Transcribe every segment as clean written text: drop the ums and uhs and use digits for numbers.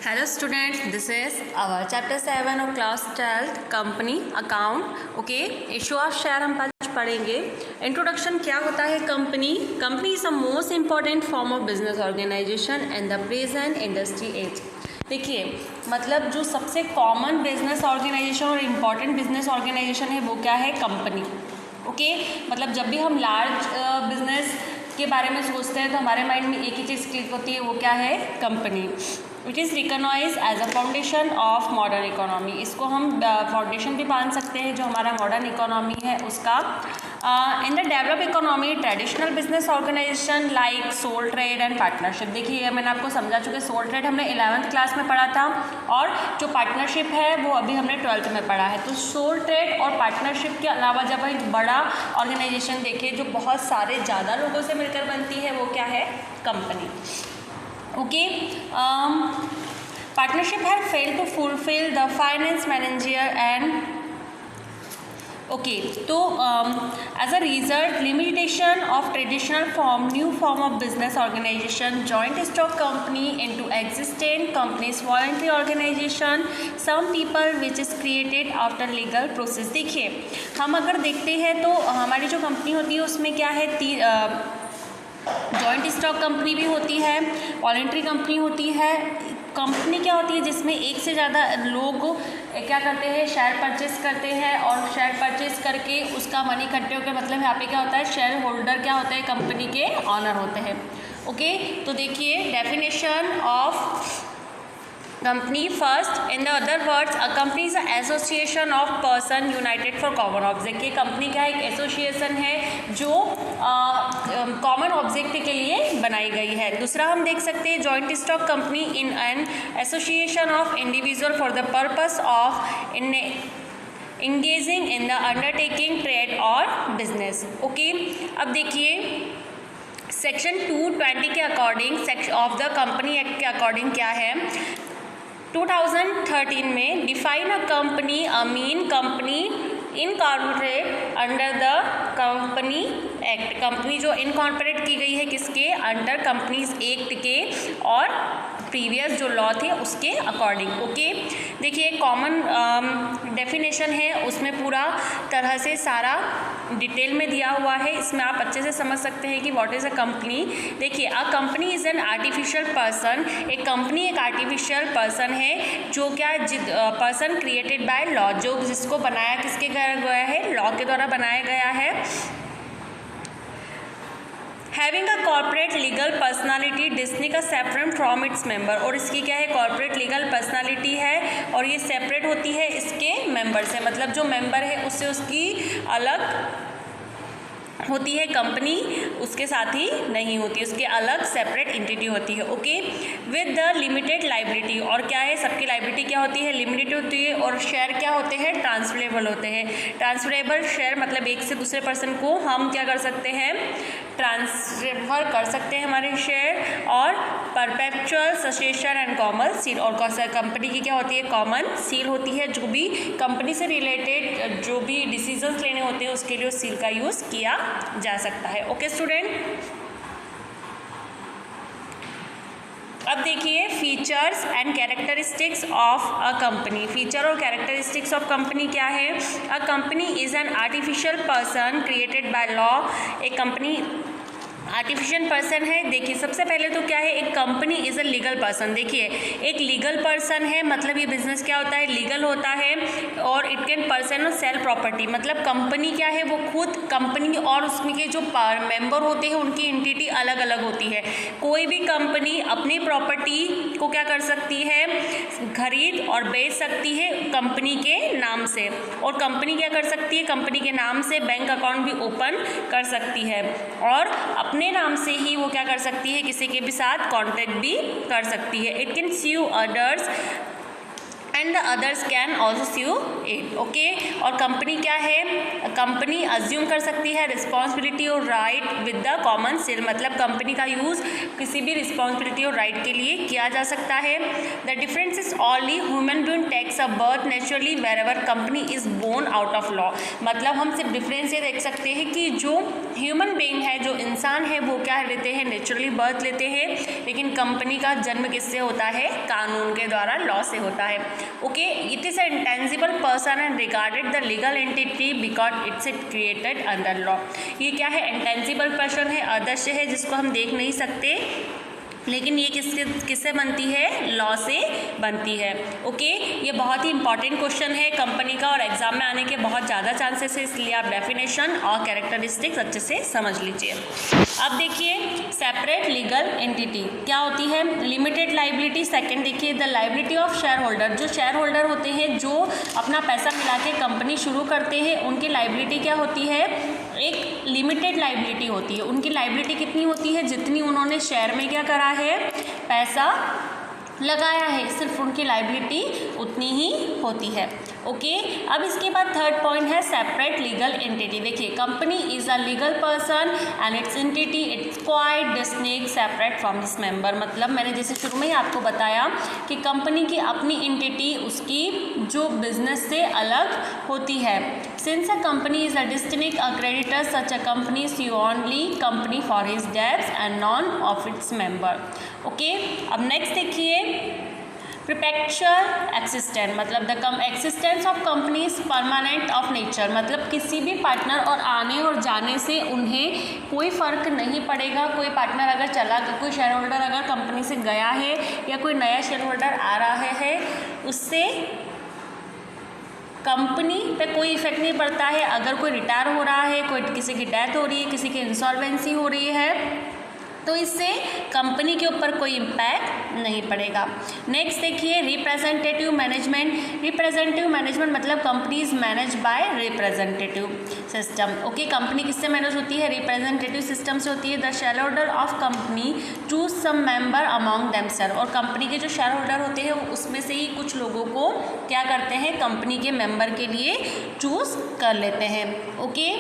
Hello students, this is our chapter 7 of class 12 company account. Okay, issue of share हम आज पढ़ेंगे. Introduction क्या होता है company. Company is the most important form of business organization in the present industry age. देखिए मतलब जो सबसे कॉमन बिजनेस ऑर्गेनाइजेशन और इम्पॉर्टेंट बिजनेस ऑर्गेनाइजेशन है वो क्या है, कंपनी. ओके मतलब जब भी हम लार्ज बिजनेस के बारे में सोचते हैं तो हमारे माइंड में एक ही चीज़ क्लिक होती है, वो क्या है, company. It is recognize as a foundation of modern economy. इसको हम फाउंडेशन भी मान सकते हैं जो हमारा मॉडर्न इकोनॉमी है उसका. In the develop economy traditional business organization like sole trade and partnership. देखिए मैंने आपको समझा चुके, सोल ट्रेड हमने 11th क्लास में पढ़ा था और जो पार्टनरशिप है वो अभी हमने 12th में पढ़ा है. तो सोल ट्रेड और पार्टनरशिप के अलावा जब एक बड़ा ऑर्गेनाइजेशन देखें जो बहुत सारे ज़्यादा लोगों से मिलकर बनती है वो क्या है, company. Okay, partnership had failed to fulfill the finance manager and तो as a result limitation of traditional form, new form of business organization, joint stock company into existing companies, voluntary organization, some people which is created after legal process. देखिए हम अगर देखते हैं तो हमारी जो company होती है उसमें क्या है, जॉइंट स्टॉक कंपनी भी होती है, वॉलंटरी कंपनी होती है. कंपनी क्या होती है जिसमें एक से ज़्यादा लोग क्या करते हैं, शेयर परचेस करते हैं और शेयर परचेस करके उसका मनी इकट्ठे होकर, मतलब यहाँ पे क्या होता है, शेयर होल्डर क्या होता है, कंपनी के ऑनर होते हैं. ओके तो देखिए definition of company. First in the other words a company is a association of person United for common object. ये कंपनी क्या है, एक एसोसिएशन है जो कॉमन ऑब्जेक्ट के लिए बनाई गई है. दूसरा हम देख सकते हैं joint stock company in an association of individual for the purpose of engaging in the undertaking trade और बिजनेस. ओके अब देखिए सेक्शन 220 के according section of the company act के अकॉर्डिंग क्या है, 2013 में define a company a mean company incorporate under the company act. Company जो incorporate की गई है किसके अंडर, कंपनीज एक्ट के और प्रीवियस जो लॉ थे उसके अकॉर्डिंग. ओके देखिए कॉमन डेफिनेशन है, उसमें पूरा तरह से सारा डिटेल में दिया हुआ है. इसमें आप अच्छे से समझ सकते हैं कि व्हाट इज़ अ कंपनी. देखिए a company is an artificial person. एक कंपनी एक आर्टिफिशियल पर्सन है जो क्या पर्सन क्रिएटेड बाय लॉ, जो जिसको बनाया किसके गया है, लॉ के द्वारा बनाया गया है. Having a corporate legal personality distinct separate from its member. और इसकी क्या है, कॉर्पोरेट लीगल पर्सनालिटी है और ये सेपरेट होती है इसके मेंबर से. मतलब जो मेंबर है उससे उसकी अलग होती है, कंपनी उसके साथ ही नहीं होती, उसके अलग सेपरेट एंटिटी होती है. Okay with the limited liability. और क्या है, सबकी लाइबिलिटी क्या होती है, लिमिटेड होती है. और शेयर क्या होते हैं, ट्रांसफरेबल होते हैं. ट्रांसफरेबल शेयर मतलब एक से दूसरे पर्सन को हम क्या कर सकते हैं, ट्रांसफर कर सकते हैं हमारे शेयर. और perpetual secession and common seal. और कंपनी की क्या होती है, कॉमन सील होती है. जो भी कंपनी से रिलेटेड जो भी डिसीजंस लेने होते हैं उसके लिए उस सील का यूज़ किया जा सकता है. ओके स्टूडेंट अब देखिए features and characteristics of a company. Feature और कैरेक्टरिस्टिक्स ऑफ कंपनी क्या है, अ company is an artificial person created by law. एक कंपनी आर्टिफिशियल पर्सन है. देखिए सबसे पहले तो क्या है, एक company is a legal person. देखिए एक लीगल पर्सन है मतलब ये बिजनेस क्या होता है, लीगल होता है. और इट कैन पर्सन और सेल प्रॉपर्टी. मतलब कंपनी क्या है, वो खुद कंपनी और उसमें के जो मेंबर होते हैं उनकी एंटिटी अलग अलग होती है. कोई भी कंपनी अपनी प्रॉपर्टी को क्या कर सकती है, खरीद और बेच सकती है कंपनी के नाम से. और कंपनी क्या कर सकती है, कंपनी के नाम से बैंक अकाउंट भी ओपन कर सकती है. और अपने नाम से ही वो क्या कर सकती है, किसी के भी साथ कॉन्टैक्ट भी कर सकती है. It can sue others and the others can also sue it, okay. और कंपनी क्या है, कंपनी अज्यूम कर सकती है रिस्पॉन्सिबिलिटी और right with the common seal, मतलब कंपनी का यूज़ किसी भी रिस्पॉन्सिबिलिटी और राइट के लिए किया जा सकता है। The difference is only human being takes a birth naturally wherever company is born out of law, मतलब हम सिर्फ डिफरेंस ये देख सकते हैं कि जो ह्यूमन बीइंग है, जो इंसान है, वो क्या लेते हैं, नेचुरली बर्थ लेते हैं, लेकिन कंपनी का जन्म किससे होता है, कानून के द्वारा, लॉ से होता है, okay. It is a intangible person and regarded the legal entity because it's it created under law. ये क्या है, इंटेंजिबल पर्सन है, अदृश्य है, जिसको हम देख नहीं सकते, लेकिन ये किससे बनती है, लॉ से बनती है, ओके। ये बहुत ही इंपॉर्टेंट क्वेश्चन है कंपनी का और एग्जाम में आने के बहुत ज़्यादा चांसेस है, इसलिए आप डेफिनेशन और कैरेक्टरिस्टिक्स अच्छे से समझ लीजिए। अब देखिए सेपरेट लीगल एंटिटी क्या होती है, लिमिटेड लाइबिलिटी। सेकंड देखिए the liability of share holder, जो शेयर होल्डर होते हैं, जो अपना पैसा मिला के कंपनी शुरू करते हैं, उनकी लाइबिलिटी क्या होती है, एक लिमिटेड लाइबिलिटी होती है। उनकी लाइबिलिटी कितनी होती है, जितनी उन्होंने शेयर में क्या करा है, पैसा लगाया है, सिर्फ उनकी लाइबिलिटी उतनी ही होती है, ओके। अब इसके बाद थर्ड पॉइंट है सेपरेट लीगल एंटिटी। देखिए company is a legal person and it's entity it's quite distinct separate from this member, मतलब मैंने जैसे शुरू में ही आपको बताया कि कंपनी की अपनी एंटिटी उसकी जो बिजनेस से अलग होती है। Since a company is a distinct a creditor such a company see only company for his debts and none of its member, okay. अब नेक्स्ट देखिए परपेचुअल एक्सिस्टेंस, मतलब the existence of company is permanent of nature, मतलब किसी भी partner और आने और जाने से उन्हें कोई फ़र्क नहीं पड़ेगा। कोई पार्टनर अगर चला, कोई शेयर होल्डर अगर कंपनी से गया है या कोई नया शेयर होल्डर आ रहा है, उससे कंपनी पे कोई इफेक्ट नहीं पड़ता है। अगर कोई रिटायर हो रहा है, कोई किसी की डेथ हो रही है, किसी की इंसॉल्वेंसी हो रही है, तो इससे कंपनी के ऊपर कोई इम्पैक्ट नहीं पड़ेगा। नेक्स्ट देखिए रिप्रेजेंटेटिव मैनेजमेंट। रिप्रेजेंटेटिव मैनेजमेंट मतलब company is manage by representative system, okay. Company किससे मैनेज होती है, रिप्रेजेंटेटिव सिस्टम से होती है। The share holder of company choose some member among themselves, और कंपनी के जो शेयर होल्डर होते हैं उसमें से ही कुछ लोगों को क्या करते हैं, कंपनी के मेंबर के लिए चूज कर लेते हैं, ओके।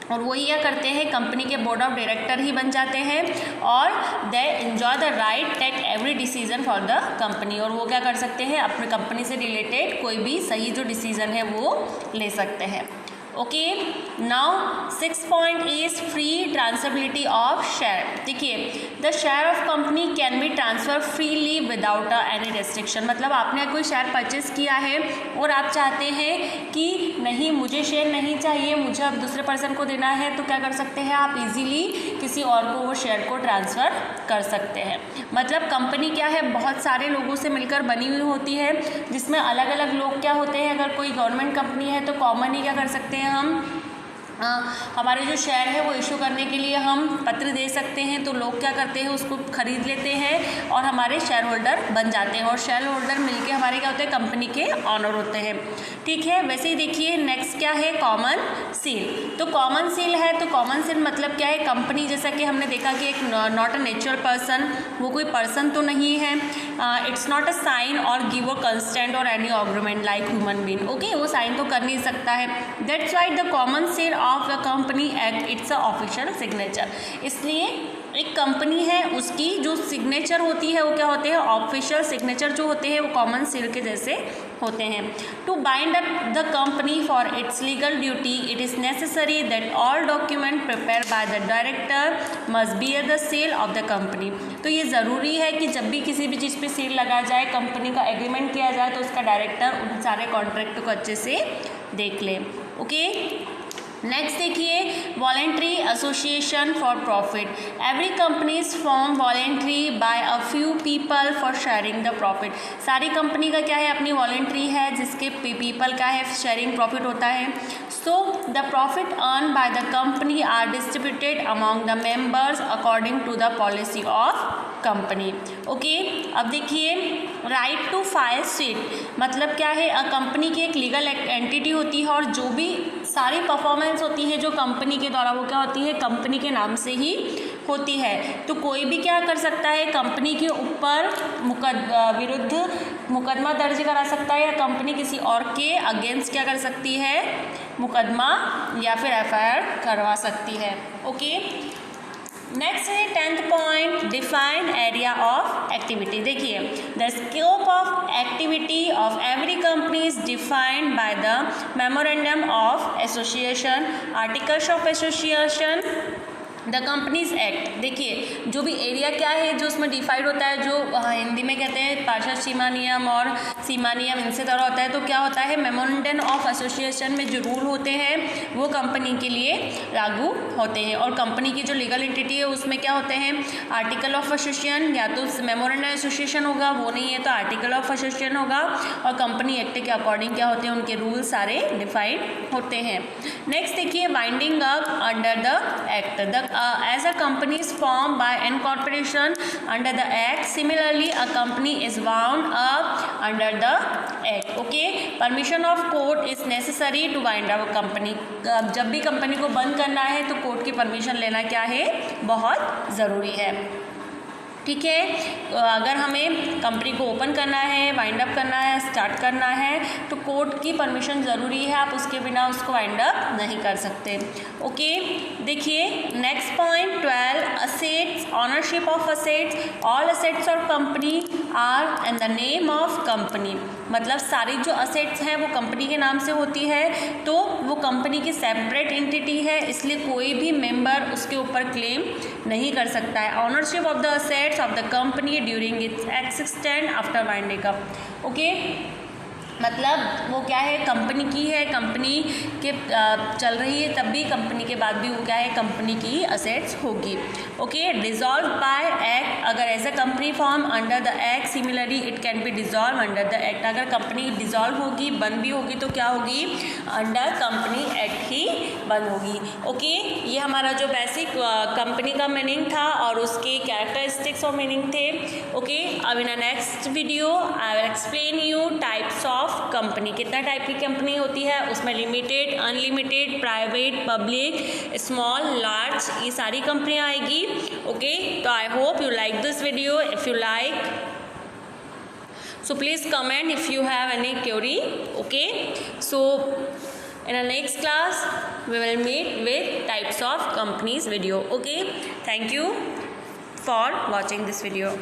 और वही क्या करते हैं, कंपनी के बोर्ड ऑफ डायरेक्टर ही बन जाते हैं और they enjoy the right take every decision for the company, और वो क्या कर सकते हैं, अपने कंपनी से रिलेटेड कोई भी सही जो डिसीजन है वो ले सकते हैं, okay. Now 6 point is free transferability of share. देखिए the share of company can be transfer freely without any restriction, मतलब आपने कोई शेयर परचेज किया है और आप चाहते हैं कि नहीं मुझे शेयर नहीं चाहिए, मुझे अब दूसरे पर्सन को देना है, तो क्या कर सकते हैं आप, इजीली किसी और को वो शेयर को ट्रांसफ़र कर सकते हैं। मतलब कंपनी क्या है, बहुत सारे लोगों से मिलकर बनी हुई होती है, जिसमें अलग अलग लोग क्या होते हैं, अगर कोई गवर्नमेंट कंपनी है तो कॉमन ही क्या कर सकते हैं हम, हमारे जो शेयर है वो इशू करने के लिए हम पत्र दे सकते हैं, तो लोग क्या करते हैं उसको खरीद लेते हैं और हमारे शेयर होल्डर बन जाते हैं, और शेयर होल्डर मिलके हमारे क्या होते हैं, कंपनी के ऑनर होते हैं, ठीक है। वैसे ही देखिए नेक्स्ट क्या है, कॉमन सील। तो कॉमन सील है, तो कॉमन सील मतलब क्या है, कंपनी जैसा कि हमने देखा कि एक नॉट अ नेचुरल पर्सन, वो कोई पर्सन तो नहीं है, इट्स नॉट अ साइन और गिव अ कंस्टेंट और any agreement like human being, okay, वो साइन तो कर नहीं सकता है। That's why the common seal of the company act it's a official signature, इसलिए एक कंपनी है उसकी जो सिग्नेचर होती है वो क्या होते हैं, ऑफिशियल सिग्नेचर जो होते हैं वो कॉमन सील के जैसे होते हैं। To bind up the company for its legal duty it is necessary that all document prepare by the director must bear the seal of the company. तो ये ज़रूरी है कि जब भी किसी भी चीज़ पे सील लगाया जाए, कंपनी का एग्रीमेंट किया जाए, तो उसका डायरेक्टर उन सारे कॉन्ट्रैक्ट को अच्छे से देख ले, ओके। नेक्स्ट देखिए voluntary association for profit. Every company is form voluntary by a few people for sharing the profit. सारी कंपनी का क्या है, अपनी वॉलेंट्री है, जिसके पीपल का है शेयरिंग प्रॉफिट होता है। So the profit earn by the company are distributed among the members according to the policy of company, okay. अब देखिए राइट टू फाइल सीट मतलब क्या है, कंपनी की एक लीगल एंटिटी होती है और जो भी सारी परफॉर्मेंस होती है जो कंपनी के द्वारा वो क्या होती है, कंपनी के नाम से ही होती है। तो कोई भी क्या कर सकता है, कंपनी के ऊपर विरुद्ध मुकदमा दर्ज करा सकता है, या कंपनी किसी और के अगेंस्ट क्या कर सकती है, मुकदमा या फिर एफआईआर करवा सकती है। ओके, नेक्स्ट है 10th point, define area of activity. देखिए, the scope of activity of every company is defined by the memorandum of association, articles of association, the companies act. देखिए, जो भी एरिया क्या है जो उसमें डिफाइड होता है, जो हिंदी में कहते हैं पार्षद सीमा नियम और सीमा नियम, इनसे तरह होता है। तो क्या होता है, मेमोरेंडम ऑफ एसोसिएशन में जो रूल होते हैं वो कंपनी के लिए लागू होते हैं। और कंपनी की जो लीगल एंटिटी है उसमें क्या होते हैं, आर्टिकल ऑफ एसोसिएशन, या तो मेमोरेंडम एसोसिएशन होगा, वो नहीं है तो आर्टिकल ऑफ एसोसिएशन होगा, और कंपनी एक्ट के अकॉर्डिंग क्या होते हैं, उनके रूल सारे डिफाइड होते हैं। नेक्स्ट देखिए, winding up under the act. As a company is formed by incorporation under the act, similarly a company is wound up under the act. Okay, permission of court is necessary to wind up a company. जब भी company को बंद करना है तो court की permission लेना क्या है, बहुत ज़रूरी है। ठीक है, अगर हमें कंपनी को ओपन करना है, वाइंड अप करना है, स्टार्ट करना है, तो कोर्ट की परमिशन ज़रूरी है, आप उसके बिना उसको वाइंड अप नहीं कर सकते। ओके, देखिए next point 12, assets, ownership of assets. All assets of company are in the name of company. मतलब सारी जो असेट्स हैं वो कंपनी के नाम से होती है, तो वो कंपनी की सेपरेट एंटिटी है, इसलिए कोई भी मेंबर उसके ऊपर क्लेम नहीं कर सकता है। Ownership of the assets of the company during its existence after winding up. Okay, मतलब वो क्या है, कंपनी की है, कंपनी के चल रही है तब भी, कंपनी के बाद भी वो क्या है, कंपनी की असेट्स होगी। Okay, dissolve by act. अगर as a company form under the act, similarly it can be dissolve under the act. अगर कंपनी डिसॉल्व होगी, बंद भी होगी, तो क्या होगी, अंडर कंपनी एक्ट ही बंद होगी। ओके, ये हमारा जो बेसिक कंपनी का मीनिंग था और उसके कैरेक्टरिस्टिक्स और मीनिंग थे। ओके, अब in next video I will explain you types of company. कितना टाइप की कंपनी होती है, उसमें limited, unlimited, private, public, small, large, ये सारी कंपनियां आएगी। ओके, तो I hope you like this video. If you like, so please comment if you have any query. Okay, so in the next class we will meet with types of companies video. Okay, thank you for watching this video.